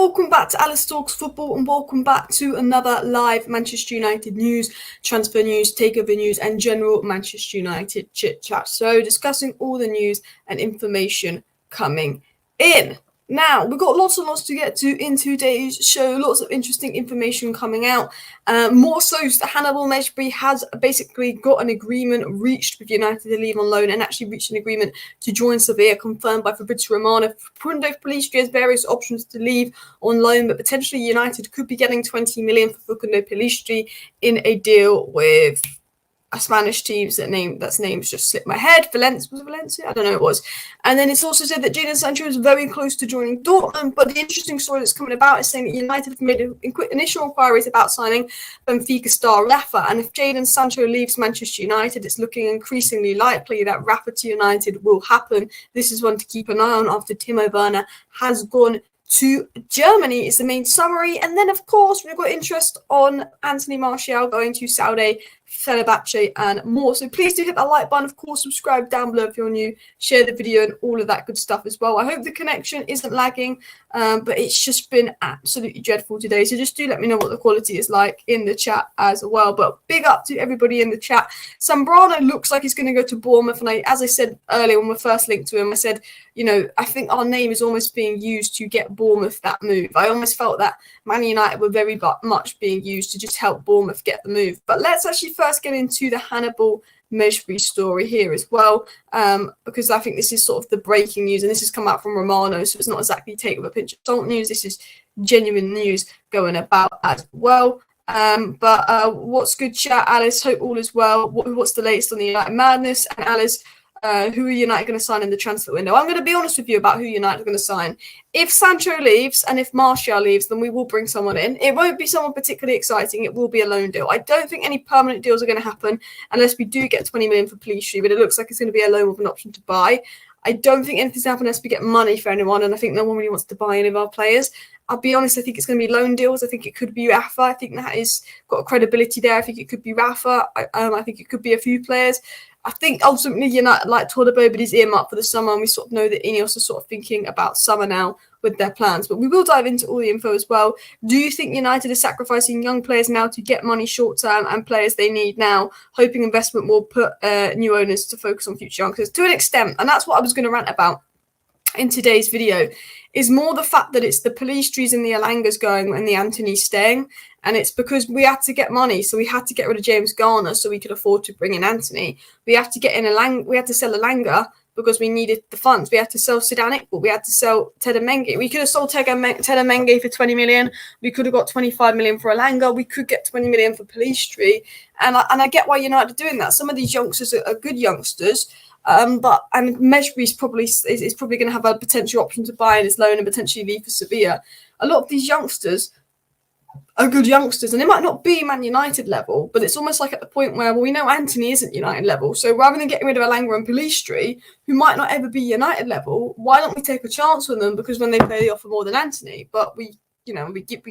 welcome back to Alice Talks Football, and welcome back to another live Manchester United news, transfer news, takeover news, and general Manchester United chit chat. So, discussing all the news and information coming in. Now, we've got lots and lots to get to in today's show, lots of interesting information coming out. More so, Hannibal Mejbri has basically got an agreement reached with United to leave on loan and actually reached an agreement to join Sevilla, confirmed by Fabrizio Romano. Pellistri has various options to leave on loan, but potentially United could be getting 20 million for Pellistri in a deal with a Spanish team that's names just slipped my head. Valencia? I don't know what it was. And then it's also said that jadon Sancho is very close to joining Dortmund. But the interesting story that's coming about is saying that United have made initial inquiries about signing Benfica star Rafa. And if jadon Sancho leaves Manchester United, it's looking increasingly likely that Rafa to United will happen. This is one to keep an eye on after Timo Werner has gone to Germany is the main summary. And then, of course, we've got interest on Antony Martial going to Saudi, Fenerbahce, and more. So please do hit that like button. Of course, subscribe down below if you're new. Share the video and all of that good stuff as well. I hope the connection isn't lagging, but it's just been absolutely dreadful today. So just do let me know what the quality is like in the chat as well. But big up to everybody in the chat. Zambrano looks like he's going to go to Bournemouth. And as I said earlier when we first linked to him, I said, I think our name is almost being used to get Bournemouth that move. I almost felt that Man United were very much being used to just help Bournemouth get the move. But let's actually first get into the Hannibal Mejbri story here as well, because I think this is sort of the breaking news, and this has come out from Romano, so it's not exactly take with a pinch of salt news. This is genuine news going about as well. But what's good, chat? Alice, hope all is well. What's the latest on the United madness? And Alice, who are United going to sign in the transfer window? I'm going to be honest with you about who United are going to sign. If Sancho leaves and if Martial leaves, then we will bring someone in. It won't be someone particularly exciting. It will be a loan deal. I don't think any permanent deals are going to happen unless we do get 20 million for Pellistri, but it looks like it's going to be a loan with an option to buy. I don't think anything's happened unless we get money for anyone, and I think no one really wants to buy any of our players. I'll be honest, I think it's going to be loan deals. I think it could be Rafa. I think that is got a credibility there. I think it could be Rafa. I think it could be a few players. I think ultimately United like Tolibo, but he's earmarked for the summer, and we sort of know that Ineos are sort of thinking about summer now with their plans. But we will dive into all the info as well. Do you think United is sacrificing young players now to get money short term and players they need now, hoping investment will put new owners to focus on future youngsters? To an extent, and that's what I was going to rant about in today's video, is more the fact that it's the Pellistris and the Alangas going and the Antony staying. And it's because we had to get money, so we had to get rid of James Garner so we could afford to bring in Antony. We had to get in we had to sell Alanga because we needed the funds. We had to sell Sedan Iqbal. We had to sell Teden Menge. We could have sold Teden Menge for 20 million. We could have got 25 million for Alanga. We could get 20 million for Pellistri. And I get why United are doing that. Some of these youngsters are good youngsters. But Mejbri is probably going to have a potential option to buy in his loan and potentially leave for Sevilla. A lot of these youngsters are good youngsters, and they might not be Man United level, but it's almost like at the point where, we know Antony isn't United level, so rather than getting rid of Alanga and Pellistri, who might not ever be United level, why don't we take a chance on them? Because when they play, they offer more than Antony, but we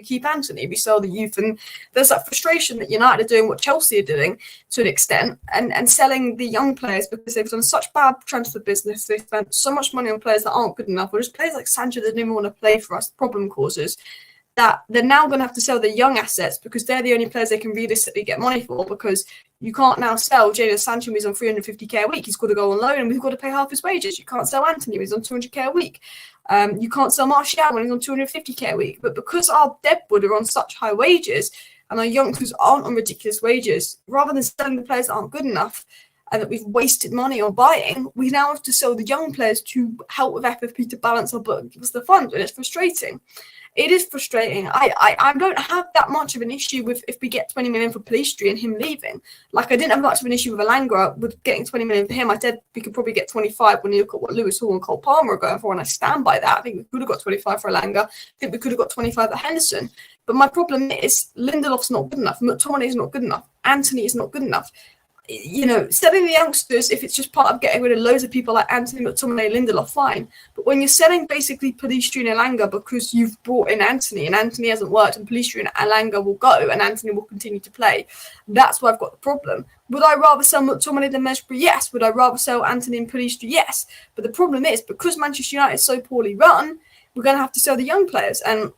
keep Antony, we sell the youth, and there's that frustration that United are doing what Chelsea are doing to an extent, and selling the young players because they've done such bad transfer business. They've spent so much money on players that aren't good enough, or just players like Sancho that don't even want to play for us, problem causers, that they're now going to have to sell the young assets because they're the only players they can realistically get money for, because you can't now sell jadon Sancho when he's on 350k a week. He's got to go on loan and we've got to pay half his wages. You can't sell Antony when he's on 200k a week. You can't sell Martial when he's on 250k a week. But because our deadwood are on such high wages and our youngsters aren't on ridiculous wages, rather than selling the players that aren't good enough and that we've wasted money on buying, we now have to sell the young players to help with FFP to balance our book and give us the funds, and it's frustrating. It is frustrating. I don't have that much of an issue with if we get 20 million for Pellistri and him leaving. Like, I didn't have much of an issue with Alanga with getting 20 million for him. I said we could probably get 25 when you look at what Lewis Hall and Cole Palmer are going for, and I stand by that. I think we could have got 25 for Alanga. I think we could have got 25 at Henderson. But my problem is Lindelof's not good enough. McTominay is not good enough. Antony is not good enough. Selling the youngsters, if it's just part of getting rid of loads of people like Antony, McTominay, Lindelof, fine. But when you're selling basically Pellistri and Alanga because you've brought in Antony and Antony hasn't worked and Pellistri and Alanga will go and Antony will continue to play, that's where I've got the problem. Would I rather sell McTominay than Mejbri? Yes. Would I rather sell Antony and Pellistri? Yes. But the problem is, because Manchester United is so poorly run, we're going to have to sell the young players. And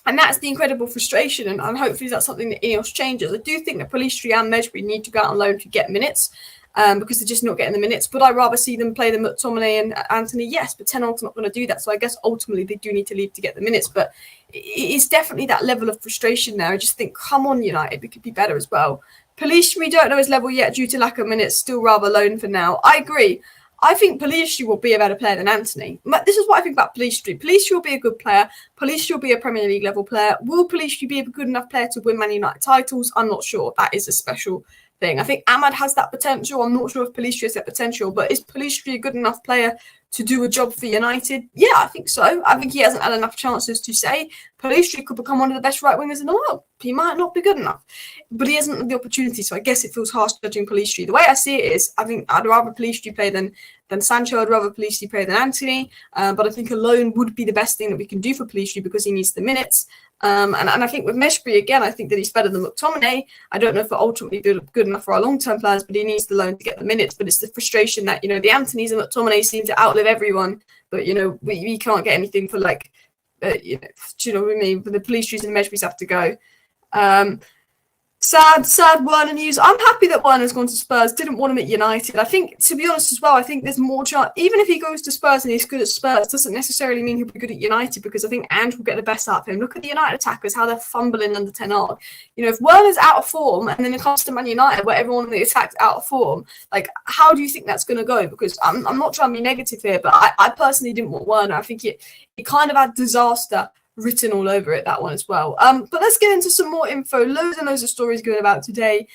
And that's the incredible frustration, and hopefully that's something that Ineos changes. I do think that Pellistri and Mejbri need to go out on loan to get minutes, because they're just not getting the minutes. Would I rather see them play them at McTominay and Antony? Yes, but Ten Hag's not going to do that. So I guess ultimately they do need to leave to get the minutes. But it's definitely that level of frustration there. I just think, come on, United, we could be better as well. Pellistri, don't know his level yet due to lack of minutes, still rather loan for now. I agree. I think Pellistri will be a better player than Antony. This is what I think about Pellistri. Pellistri will be a good player. Pellistri will be a Premier League level player. Will Pellistri be a good enough player to win Man United titles? I'm not sure. That is a special thing. I think Ahmad has that potential. I'm not sure if Pellistri has that potential, but is Pellistri a good enough player to do a job for United? Yeah, I think so. I think he hasn't had enough chances to say Pellistri could become one of the best right wingers in the world. He might not be good enough, but he hasn't had the opportunity. So I guess it feels harsh judging Pellistri. The way I see it is, I think I'd rather Pellistri play than Sancho. I'd rather Pellistri play than Antony. But I think a loan would be the best thing that we can do for Pellistri because he needs the minutes. And I think with Mejbri, again, I think that he's better than McTominay. I don't know if it'll ultimately be good enough for our long-term plans, but he needs the loan to get the minutes. But it's the frustration that, the Antonys and McTominay seem to outlive everyone. But, we can't get anything for, do you know what I mean? But the Pellistris and the Mejbris have to go. Sad Werner news. I'm happy that Werner's gone to Spurs. Didn't want him at United. I think, to be honest as well, I think there's more chance. Even if he goes to Spurs and he's good at Spurs, doesn't necessarily mean he'll be good at United, because I think Ange will get the best out of him. Look at the United attackers, how they're fumbling under Ten Hag. If Werner's out of form and then it comes to Man United where everyone in the attack's out of form, how do you think that's going to go? Because I'm not trying to be negative here, but I personally didn't want Werner. I think it kind of had disaster written all over it, that one as well. But let's get into some more info. Loads and loads of stories going about today.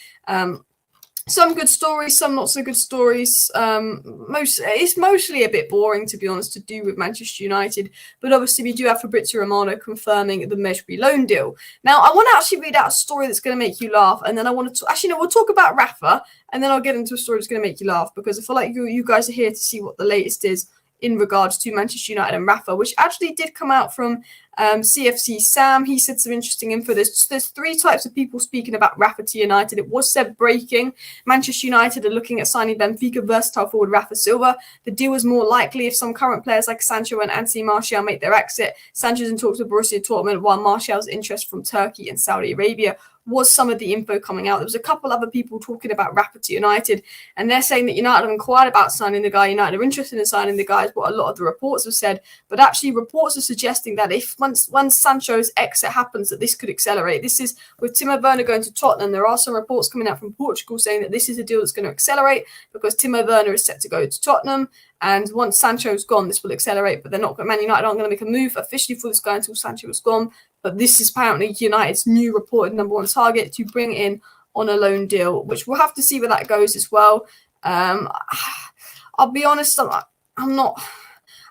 Some good stories, some not so good stories. It's mostly a bit boring, to be honest, to do with Manchester United. But obviously, we do have Fabrizio Romano confirming the Mejbri loan deal. Now, I want to actually read out a story that's going to make you laugh, and then I want to we'll talk about Rafa, and then I'll get into a story that's going to make you laugh, because I feel like you guys are here to see what the latest is in regards to Manchester United and Rafa, which actually did come out from CFC Sam. He said some interesting info. There's three types of people speaking about Rafa to United. It was said breaking. Manchester United are looking at signing Benfica versatile forward Rafa Silva. The deal is more likely if some current players like Sancho and Antony Martial make their exit. Sancho's in talks with Borussia Dortmund, while Martial's interest from Turkey and Saudi Arabia was some of the info coming out. There was a couple other people talking about Rafa to United, and they're saying that United have inquired about signing the guy. United are interested in signing the guy, is what a lot of the reports have said. But actually, reports are suggesting that if once Sancho's exit happens, that this could accelerate. This is with Timo Werner going to Tottenham. There are some reports coming out from Portugal saying that this is a deal that's going to accelerate because Timo Werner is set to go to Tottenham. And once Sancho's gone, this will accelerate. But Man United aren't going to make a move officially for this guy until Sancho is gone. But this is apparently United's new reported number one target to bring in on a loan deal, which we'll have to see where that goes as well. I'll be honest, I'm not.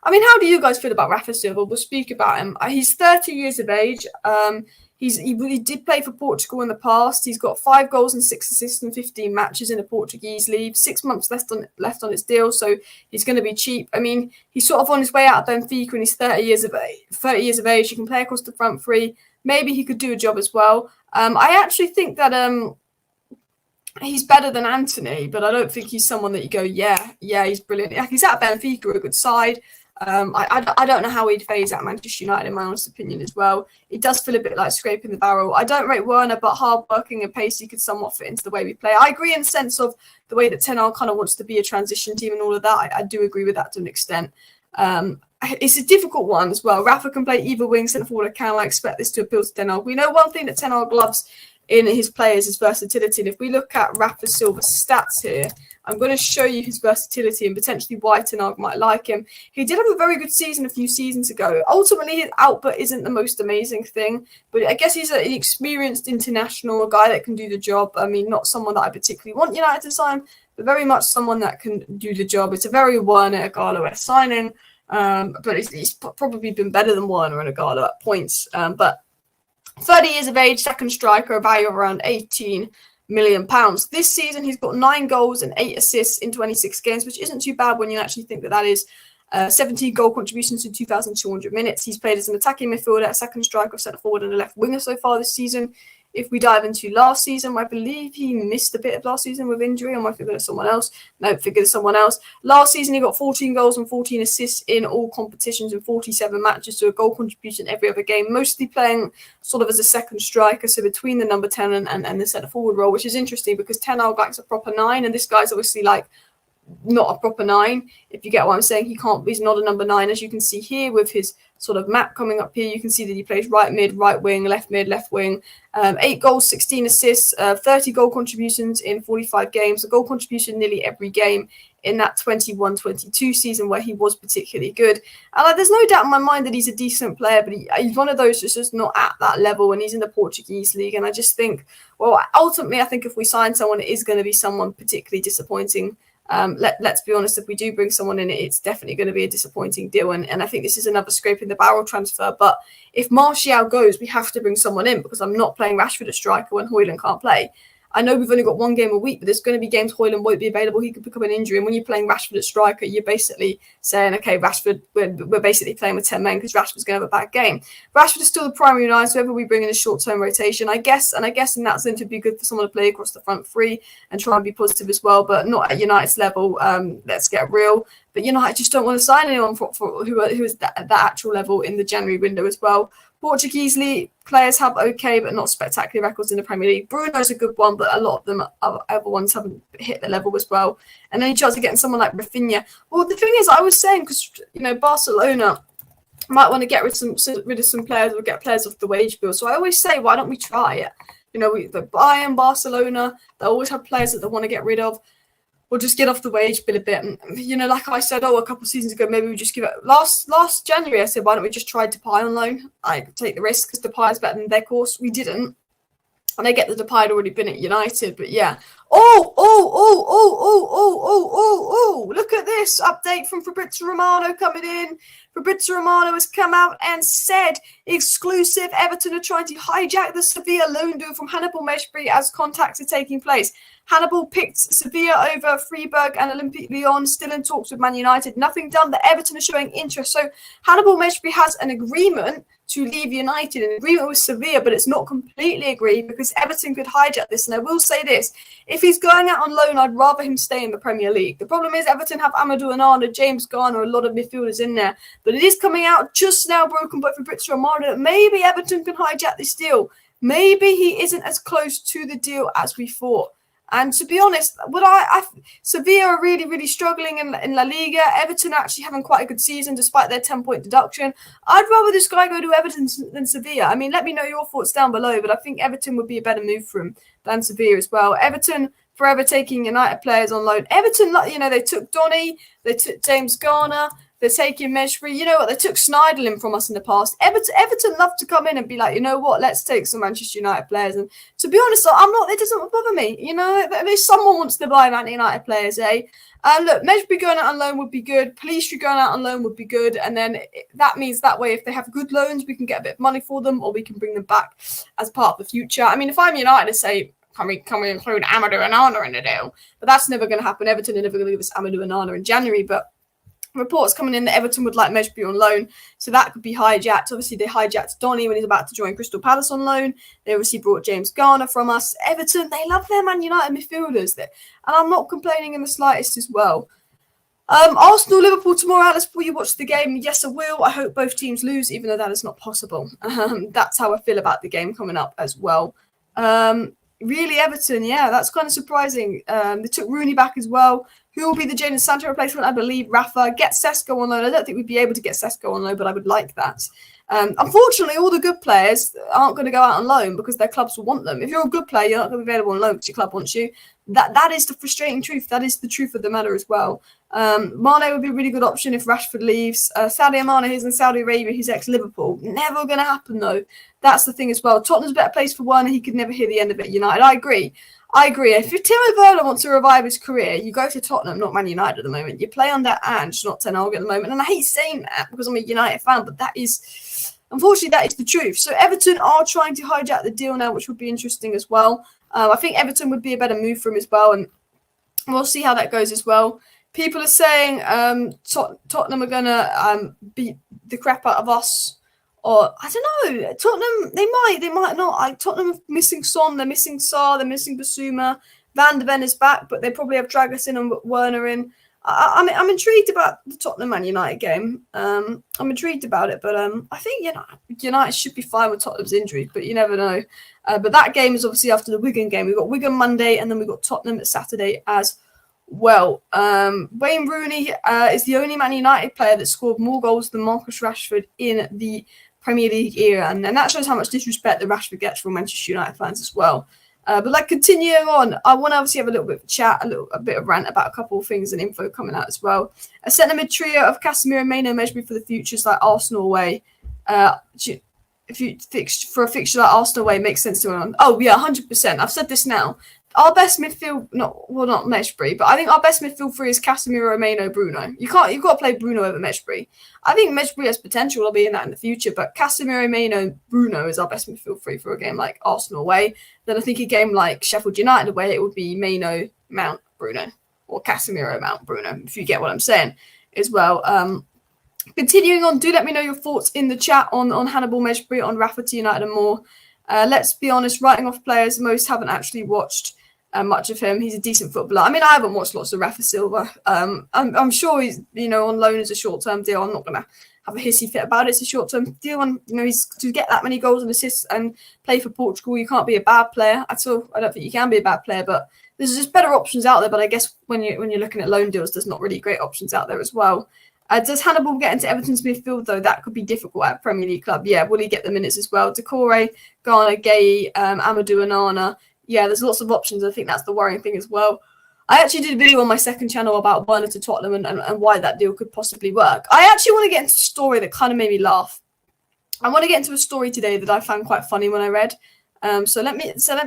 I mean, how do you guys feel about Rafa Silva? We'll speak about him. He's 30 years of age. He did play for Portugal in the past. He's got 5 goals and 6 assists in 15 matches in the Portuguese league. 6 months left on his deal, so he's going to be cheap. I mean, he's sort of on his way out of Benfica, and he's 30 years of age. He can play across the front three. Maybe he could do a job as well. I actually think that he's better than Antony, but I don't think he's someone that you go, yeah, he's brilliant. He's at Benfica, a good side. I don't know how he'd phase at Manchester United, in my honest opinion, as well. It does feel a bit like scraping the barrel. I don't rate Werner, but hard-working and pacey could somewhat fit into the way we play. I agree in the sense of the way that Ten Hag kind of wants to be a transition team and all of that. I do agree with that to an extent. It's a difficult one as well. Rafa can play either wing, centre forward, or can I expect this to appeal to Ten Hag? We know one thing that Ten Hag loves in his players is versatility. And if we look at Rafa Silva's stats here, I'm going to show you his versatility and potentially why Ten Hag might like him. He did have a very good season a few seasons ago. Ultimately, his output isn't the most amazing thing, but I guess he's an experienced international, a guy that can do the job. I mean, not someone that I particularly want United to sign, but very much someone that can do the job. It's a very Werner Igalo-esque signing, but he's probably been better than Werner and Igalo at points. But 30 years of age, second striker, a value of around £18 million. This season, he's got 9 goals and 8 assists in 26 games, which isn't too bad when you actually think that is 17 goal contributions in 2,200 minutes. He's played as an attacking midfielder, a second striker, centre forward, and a left winger so far this season. if we dive into last season, I believe he missed a bit of last season with injury. Am I thinking of someone else? No, thinking of someone else. Last season, he got 14 goals and 14 assists in all competitions in 47 matches, so a goal contribution every other game, mostly playing sort of as a second striker, so between the number 10 and the centre forward role, which is interesting because Ten Hag likes a proper 9, and this guy's obviously like not a proper 9, if you get what I'm saying. He's not a number 9, as you can see here with his sort of map coming up here. You can see that he plays right mid, right wing, left mid, left wing. 8 goals, 16 assists, 30 goal contributions in 45 games, a goal contribution nearly every game in that 21-22 season where he was particularly good. And there's no doubt in my mind that he's a decent player, but he's one of those that's just not at that level, and he's in the Portuguese league. And I just think, well, ultimately, I think if we sign someone, it is going to be someone particularly disappointing. Let's be honest, if we do bring someone in, it's definitely going to be a disappointing deal. And I think this is another scrape in the barrel transfer. But if Martial goes, we have to bring someone in, because I'm not playing Rashford as striker when Højlund can't play. I know we've only got 1 game a week, but there's going to be games Højlund won't be available. He could pick up an injury. And when you're playing Rashford at striker, you're basically saying, okay, Rashford, we're basically playing with 10 men because Rashford's going to have a bad game. Rashford is still the primary 9, so whoever we bring in a short-term rotation, I guess in that sense, it'd be good for someone to play across the front 3 and try and be positive as well, but not at United's level. Let's get real. But United just don't want to sign anyone for who is that actual level in the January window as well. Portuguese league players have okay, but not spectacular records in the Premier League. Bruno's a good one, but a lot of them, other ones, haven't hit the level as well. And then you chance of getting someone like Rafinha. Well, the thing is, I was saying, because Barcelona might want to get rid of some players or get players off the wage bill. So I always say, why don't we try it? The Bayern, Barcelona, they always have players that they want to get rid of. We'll just get off the wage bill a bit. And, like I said, a couple of seasons ago, maybe we just give it. Last January, I said, why don't we just try Depay on loan? I take the risk because Depay is better than their course. We didn't. And I get that Depay had already been at United, but yeah. Oh, look at this update from Fabrizio Romano coming in. Fabrizio Romano has come out and said, exclusive, Everton are trying to hijack the Sevilla loan deal from Hannibal Mejbri as contacts are taking place. Hannibal picked Sevilla over Freiburg and Olympique Lyon, still in talks with Man United. Nothing done, but Everton are showing interest. So Hannibal Mejbri has an agreement to leave United, an agreement with Sevilla, but it's not completely agreed because Everton could hijack this. And I will say this, if he's going out on loan, I'd rather him stay in the Premier League. The problem is Everton have Amadou Onana, James Garner, a lot of midfielders in there. But it is coming out just now broken by Fabrizio Romano that maybe Everton can hijack this deal. Maybe he isn't as close to the deal as we thought. And to be honest, Sevilla are really, really struggling in La Liga. Everton are actually having quite a good season despite their 10-point deduction. I'd rather this guy go to Everton than Sevilla. I mean, let me know your thoughts down below, but I think Everton would be a better move for him than Sevilla as well. Everton forever taking United players on loan. Everton, they took Donny, they took James Garner, they're taking Mejbri. You know what? They took Schneiderlin from us in the past. Everton love to come in and be like, you know what? Let's take some Manchester United players. And to be honest, it doesn't bother me. If someone wants to buy Man United players, look, Mejbri going out on loan would be good. Pellistri going out on loan would be good. And then that means that way, if they have good loans, we can get a bit of money for them, or we can bring them back as part of the future. I mean, if I'm United, I say, can we include Amadou Onana in the deal? But that's never going to happen. Everton are never going to give us Amadou Onana in January, but reports coming in that Everton would like Mejbri on loan, so that could be hijacked. Obviously, they hijacked Donny when he's about to join Crystal Palace on loan. They obviously brought James Garner from us. Everton, they love their Man United midfielders, and I'm not complaining in the slightest as well. Arsenal, Liverpool tomorrow, Alice, will you watch the game? Yes, I will. I hope both teams lose, even though that is not possible. That's how I feel about the game coming up as well. Really, Everton, yeah, that's kind of surprising. They took Rooney back as well. Who will be the Jadon Sancho replacement? I believe Rafa. Get Sesko on loan. I don't think we'd be able to get Sesko on loan, but I would like that. Unfortunately, all the good players aren't going to go out on loan because their clubs will want them. If you're a good player, you're not going to be available on loan because your club wants you. That is the frustrating truth. That is the truth of the matter as well. Mane would be a really good option if Rashford leaves. Sadio Mane is in Saudi Arabia. He's ex-Liverpool. Never going to happen, though. That's the thing as well. Tottenham's a better place for Werner. He could never hear the end of it. United, I agree. If Timo Werner wants to revive his career, you go to Tottenham, not Man United at the moment. You play under Ange, not Ten Hag at the moment. And I hate saying that because I'm a United fan, but unfortunately, that is the truth. So Everton are trying to hijack the deal now, which would be interesting as well. I think Everton would be a better move for him as well, and we'll see how that goes as well. People are saying Tottenham are going to beat the crap out of us Or I don't know. Tottenham, they might not. Like Tottenham are missing Son, they're missing Sarr, they're missing Basuma. Van de Ven is back, but they probably have Dragusin and Werner in. I'm intrigued about the Tottenham Man United game. I'm intrigued about it, but I think United should be fine with Tottenham's injuries, but you never know. But that game is obviously after the Wigan game. We've got Wigan Monday, and then we've got Tottenham Saturday as well. Wayne Rooney is the only Man United player that scored more goals than Marcus Rashford in the Premier League era, and that shows how much disrespect that Rashford gets from Manchester United fans as well. But continuing on, I want to obviously have a little bit of chat, a bit of rant about a couple of things and info coming out as well. A centre mid trio of Casemiro, Maino, Mejbri for the futures like Arsenal away. If you fix for a fixture like Arsenal away, makes sense to run. Oh yeah, 100%. I've said this now. Our best midfield, not Mejbri, but I think our best midfield three is Casemiro, Maino, Bruno. You've got to play Bruno over Mejbri. I think Mejbri has potential to be in that in the future, but Casemiro, Maino, Bruno is our best midfield three for a game like Arsenal away. Then I think a game like Sheffield United away, it would be Maino, Mount, Bruno, or Casemiro, Mount, Bruno, if you get what I'm saying as well. Continuing on, do let me know your thoughts in the chat on Hannibal Mejbri, on Rafa to United and more. Let's be honest, writing off players, most haven't actually watched much of him. He's a decent footballer. I mean, I haven't watched lots of Rafa Silva. I'm sure he's on loan as a short-term deal. I'm not going to have a hissy fit about it. It's a short-term deal, and he's to get that many goals and assists and play for Portugal. You can't be a bad player at all. I don't think you can be a bad player, but there's just better options out there. But I guess when you're looking at loan deals, there's not really great options out there as well. Does Hannibal get into Everton's midfield, though? That could be difficult at a Premier League club. Yeah, will he get the minutes as well? Decore, Ghana, Gay, Amadou Onana. Yeah, there's lots of options. I think that's the worrying thing as well. I actually did a video on my second channel about Werner to Tottenham and why that deal could possibly work. I actually want to get into a story that kind of made me laugh. I want to get into a story today that I found quite funny when I read. So let me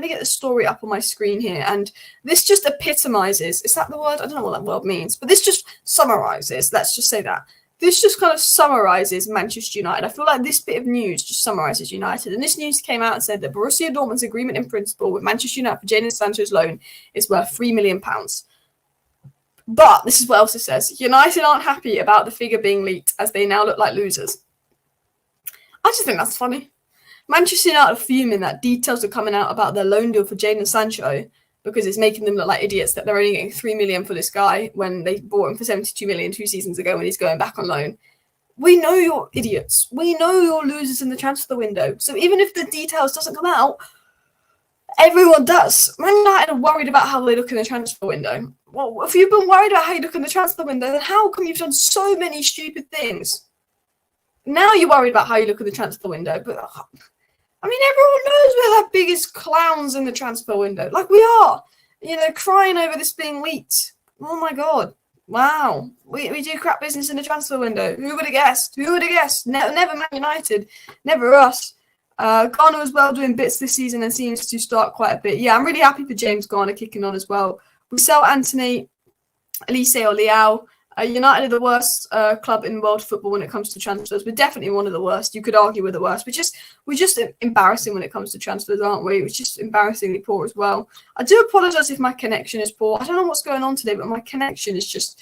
get the story up on my screen here, and this just epitomizes. Is that the word? I don't know what that word means, but this just summarizes. Let's just say that this just kind of summarizes Manchester United. I feel like this bit of news just summarizes United, and this news came out and said that Borussia Dortmund's agreement in principle with Manchester United for jadon Sancho's loan is worth £3 million. But this is what else it says: United aren't happy about the figure being leaked, as they now look like losers. I just think that's funny. Manchester United are fuming that details are coming out about their loan deal for jadon Sancho because it's making them look like idiots that they're only getting £3 million for this guy when they bought him for £72 million 2 seasons ago when he's going back on loan. We know you're idiots. We know you're losers in the transfer window. So even if the details doesn't come out, everyone does. Man United are worried about how they look in the transfer window. Well, if you've been worried about how you look in the transfer window, then how come you've done so many stupid things? Now you're worried about how you look in the transfer window, but I mean, everyone knows we're the biggest clowns in the transfer window. Like we are, crying over this being leaked. Oh my God. Wow. We do crap business in the transfer window. Who would have guessed? Who would have guessed? Never Man United. Never us. Garner as well doing bits this season and seems to start quite a bit. Yeah, I'm really happy for James Garner kicking on as well. We sell Antony, Elise or Leao. United are the worst club in world football when it comes to transfers. We're definitely one of the worst. You could argue we're the worst. We're just embarrassing when it comes to transfers, aren't we? We're just embarrassingly poor as well. I do apologise if my connection is poor. I don't know what's going on today, but my connection is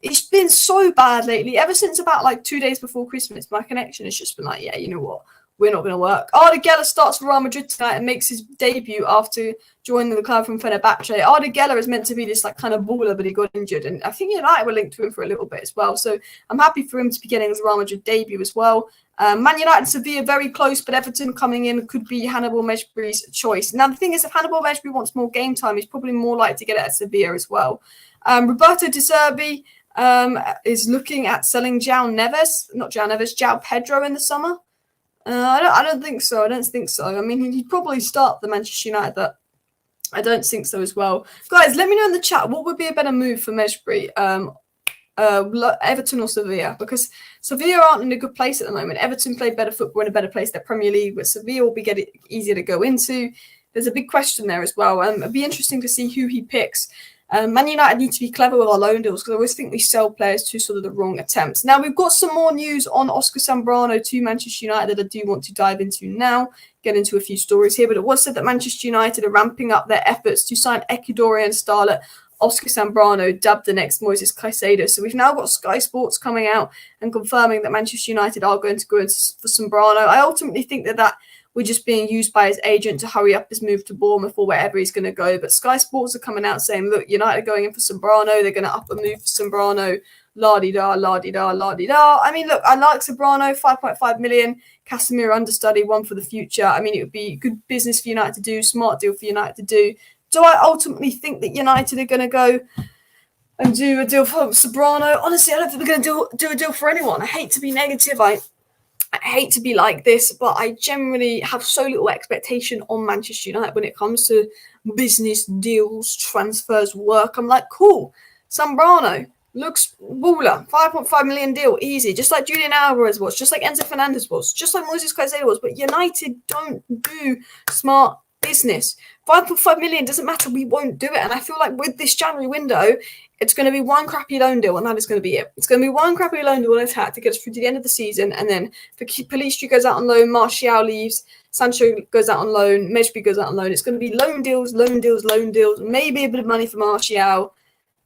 it's been so bad lately. Ever since about 2 days before Christmas, my connection has just been like, yeah, you know what? We're not going to work. Arda Geller starts for Real Madrid tonight and makes his debut after joining the club from Fenerbahce. Arda Geller is meant to be this kind of baller, but he got injured. And I think United were linked to him for a little bit as well. So I'm happy for him to be getting his Real Madrid debut as well. Man United and Sevilla very close, but Everton coming in could be Hannibal Mejbri's choice. Now, the thing is, if Hannibal Mejbri wants more game time, he's probably more likely to get it at Sevilla as well. Roberto De Zerbi is looking at selling João Pedro in the summer. I don't think so. I mean, he'd probably start the Manchester United, but I don't think so as well. Guys, let me know in the chat what would be a better move for Mejbri, Everton or Sevilla, because Sevilla aren't in a good place at the moment. Everton play better football in a better place. Their Premier League, but Sevilla will be easier to go into. There's a big question there as well. It'd be interesting to see who he picks. Man United need to be clever with our loan deals because I always think we sell players to sort of the wrong attempts. Now, we've got some more news on Oscar Zambrano to Manchester United that I do want to dive into now, get into a few stories here. But it was said that Manchester United are ramping up their efforts to sign Ecuadorian starlet Oscar Zambrano dubbed the next Moises Caicedo. So we've now got Sky Sports coming out and confirming that Manchester United are going to go in for Zambrano. I ultimately think that we're just being used by his agent to hurry up his move to Bournemouth or wherever he's going to go. But Sky Sports are coming out saying, look, United are going in for Zambrano. They're going to up a move for Zambrano. La-di-da, la-di-da, la-di-da. I mean, look, I like Zambrano, 5.5 million. Casemiro understudy, one for the future. I mean, it would be good business for United to do, smart deal for United to do. Do I ultimately think that United are going to go and do a deal for Zambrano? Honestly, I don't think they're going to do a deal for anyone. I hate to be negative. I hate to be like this, but I generally have so little expectation on Manchester United when it comes to business deals, transfers, work. I'm like, cool, Zambrano looks baller, 5.5 million deal, easy, just like Julian Alvarez was, just like Enzo Fernandez was, just like Moises Caicedo was. But United don't do smart business. 5.5 million doesn't matter. We won't do it. And I feel like with this January window, it's going to be one crappy loan deal, and that is going to be it. It's going to be one crappy loan deal on attack to get us through to the end of the season, and then Pellistri goes out on loan, Martial leaves, Sancho goes out on loan, Mejbri goes out on loan. It's going to be loan deals, maybe a bit of money for Martial,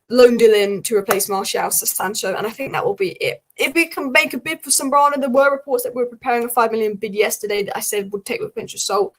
loan deal in to replace Martial for Sancho, and I think that will be it. If we can make a bid for Zambrano, there were reports that we were preparing a 5 million bid yesterday that I said would take with a pinch of salt.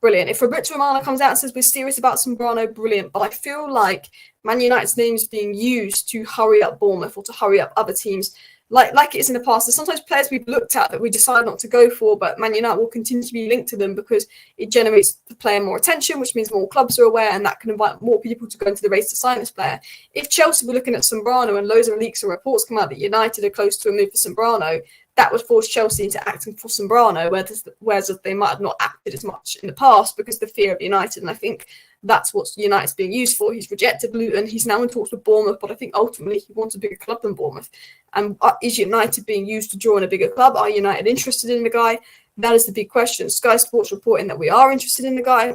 Brilliant. If Fabrizio Romano comes out and says we're serious about Zambrano, brilliant. But I feel like Man United's name is being used to hurry up Bournemouth or to hurry up other teams, like it is in the past. There's sometimes players we've looked at that we decide not to go for, but Man United will continue to be linked to them because it generates the player more attention, which means more clubs are aware, and that can invite more people to go into the race to sign this player. If Chelsea were looking at Zambrano and loads of leaks and reports come out that United are close to a move for Zambrano, that would force Chelsea into acting for Zambrano, whereas they might have not acted as much in the past because of the fear of United. And I think that's what United's being used for. He's rejected Luton. He's now in talks with Bournemouth, but I think ultimately he wants a bigger club than Bournemouth. And is United being used to draw in a bigger club? Are United interested in the guy? That is the big question. Sky Sports reporting that we are interested in the guy,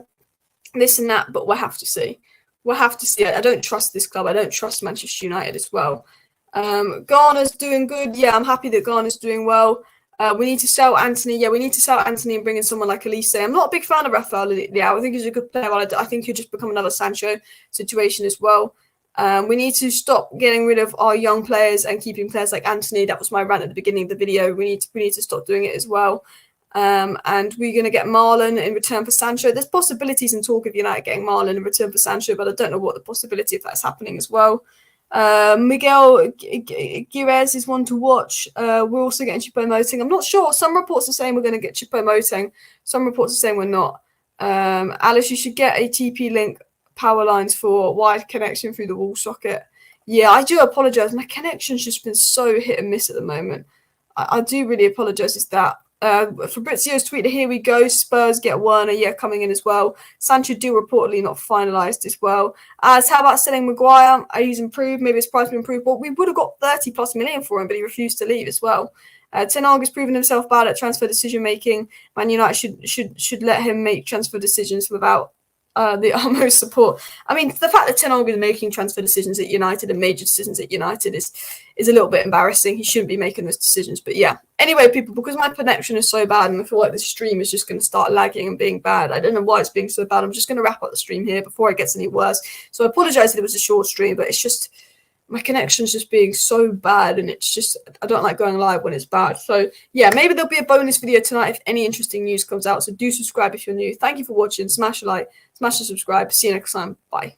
this and that, but we'll have to see. We'll have to see. I don't trust this club. I don't trust Manchester United as well. Garner's doing good. Yeah, I'm happy that Garner's doing well. We need to sell Antony. Yeah, we need to sell Antony and bring in someone like Elise. I'm not a big fan of Rafa. Yeah, I think he's a good player. I think he'll just become another Sancho situation as well. We need to stop getting rid of our young players and keeping players like Antony. That was my rant at the beginning of the video. We need to stop doing it as well. And we're going to get Marlon in return for Sancho. There's possibilities in talk of United getting Marlon in return for Sancho, but I don't know what the possibility of that's happening as well. Miguel Gires is one to watch. We're also getting Choupo-Moting. I'm not sure. Some reports are saying we're going to get Choupo-Moting. Some reports are saying we're not. Alice, you should get a TP link power lines for wide connection through the wall socket. Yeah, I do apologise. My connection's just been so hit and miss at the moment. I do really apologise. It's that. Fabrizio's tweeted, here we go, Spurs get Werner, coming in as well. Sancho deal reportedly not finalised as well. How about selling Maguire? He's improved, maybe his price will improve. Well, we would have got 30 plus million for him, but he refused to leave as well. Ten Hag has proven himself bad at transfer decision making. Man United should let him make transfer decisions without the utmost support. I mean, the fact that Ten Hag is making transfer decisions at United and major decisions at United is a little bit embarrassing. He shouldn't be making those decisions. But yeah, anyway, people, because my connection is so bad and I feel like the stream is just going to start lagging and being bad. I don't know why it's being so bad. I'm just going to wrap up the stream here before it gets any worse. So I apologise that it was a short stream, but it's just my connection's just being so bad, and it's just, I don't like going live when it's bad. So yeah, maybe there'll be a bonus video tonight if any interesting news comes out. So do subscribe if you're new. Thank you for watching. Smash a like, smash the subscribe. See you next time. Bye.